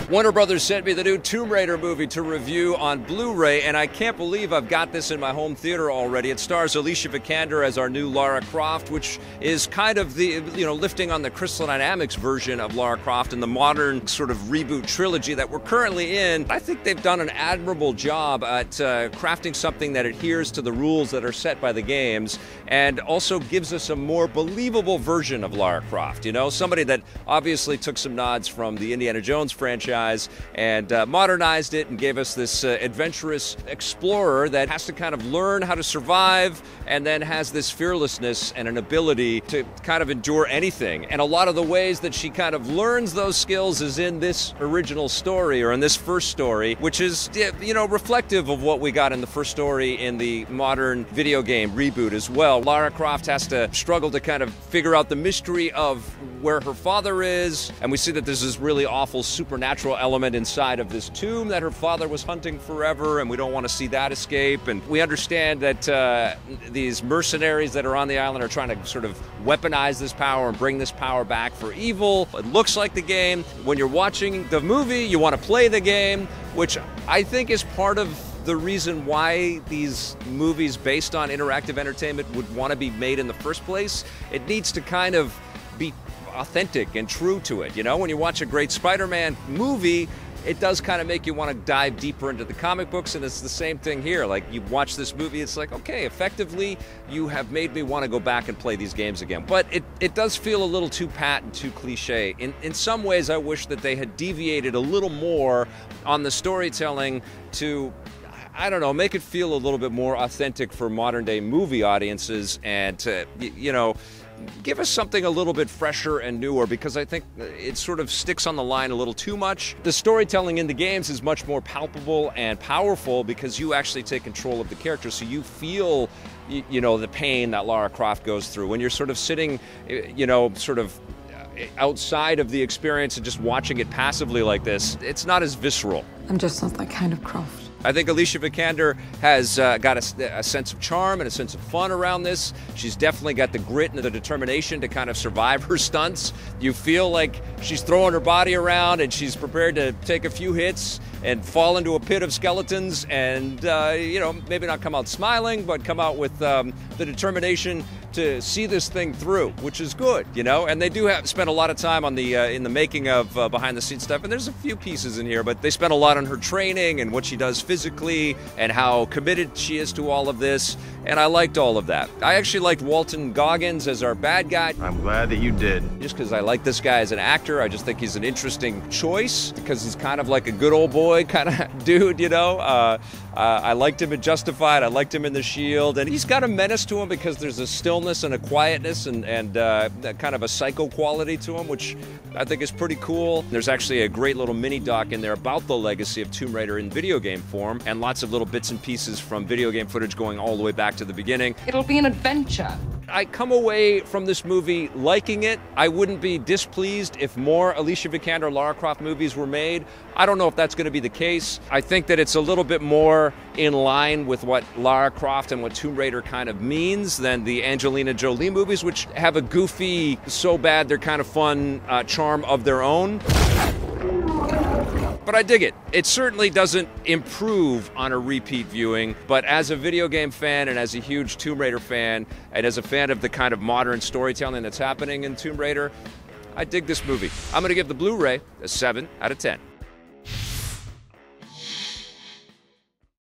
Warner Brothers sent me the new Tomb Raider movie to review on Blu-ray, and I can't believe I've got this in my home theater already. It stars Alicia Vikander as our new Lara Croft, which is kind of the, lifting on the Crystal Dynamics version of Lara Croft in the modern sort of reboot trilogy that we're currently in. I think they've done an admirable job at crafting something that adheres to the rules that are set by the games and also gives us a more believable version of Lara Croft. Somebody that obviously took some nods from the Indiana Jones franchise and modernized it and gave us this adventurous explorer that has to kind of learn how to survive and then has this fearlessness and an ability to kind of endure anything. And a lot of the ways that she kind of learns those skills is in this original story, or in this first story, which is, reflective of what we got in the first story in the modern video game reboot as well. Lara Croft has to struggle to kind of figure out the mystery of where her father is, and we see that there's this really awful supernatural element inside of this tomb that her father was hunting forever, and we don't want to see that escape. And we understand that these mercenaries that are on the island are trying to sort of weaponize this power and bring this power back for evil. It looks like the game. When you're watching the movie, you want to play the game, which I think is part of the reason why these movies based on interactive entertainment would want to be made in the first place. It needs to kind of be authentic and true to it. When you watch a great Spider-Man movie, it does kind of make you want to dive deeper into the comic books, and it's the same thing here. Like, you watch this movie, it's like, okay, effectively, you have made me want to go back and play these games again. But it does feel a little too pat and too cliche. In some ways, I wish that they had deviated a little more on the storytelling to, I don't know, make it feel a little bit more authentic for modern-day movie audiences and to, give us something a little bit fresher and newer, because I think it sort of sticks on the line a little too much. The storytelling in the games is much more palpable and powerful because you actually take control of the character, so you feel, the pain that Lara Croft goes through. When you're sort of sitting, outside of the experience and just watching it passively like this, it's not as visceral. I'm just not that kind of Croft. I think Alicia Vikander has got a sense of charm and a sense of fun around this. She's definitely got the grit and the determination to kind of survive her stunts. You feel like she's throwing her body around and she's prepared to take a few hits and fall into a pit of skeletons and, maybe not come out smiling, but come out with the determination to see this thing through, which is good, And they do spend a lot of time on the in the making of behind-the-scenes stuff, and there's a few pieces in here, but they spend a lot on her training and what she does physically and how committed she is to all of this, and I liked all of that. I actually liked Walton Goggins as our bad guy. I'm glad that you did. Just because I like this guy as an actor, I just think he's an interesting choice because he's kind of like a good old boy kind of dude, I liked him in Justified, I liked him in The Shield, and he's got a menace to him because there's a stillness and a quietness and kind of a psycho quality to him, which I think is pretty cool. There's actually a great little mini doc in there about the legacy of Tomb Raider in video game form, and lots of little bits and pieces from video game footage going all the way back to the beginning. It'll be an adventure. I come away from this movie liking it. I wouldn't be displeased if more Alicia Vikander Lara Croft movies were made. I don't know if that's going to be the case. I think that it's a little bit more in line with what Lara Croft and what Tomb Raider kind of means than the Angelina Jolie movies, which have a goofy, so bad they're kind of fun charm of their own. But I dig it. It certainly doesn't improve on a repeat viewing, but as a video game fan and as a huge Tomb Raider fan and as a fan of the kind of modern storytelling that's happening in Tomb Raider, I dig this movie. I'm going to give the Blu-ray a 7 out of 10.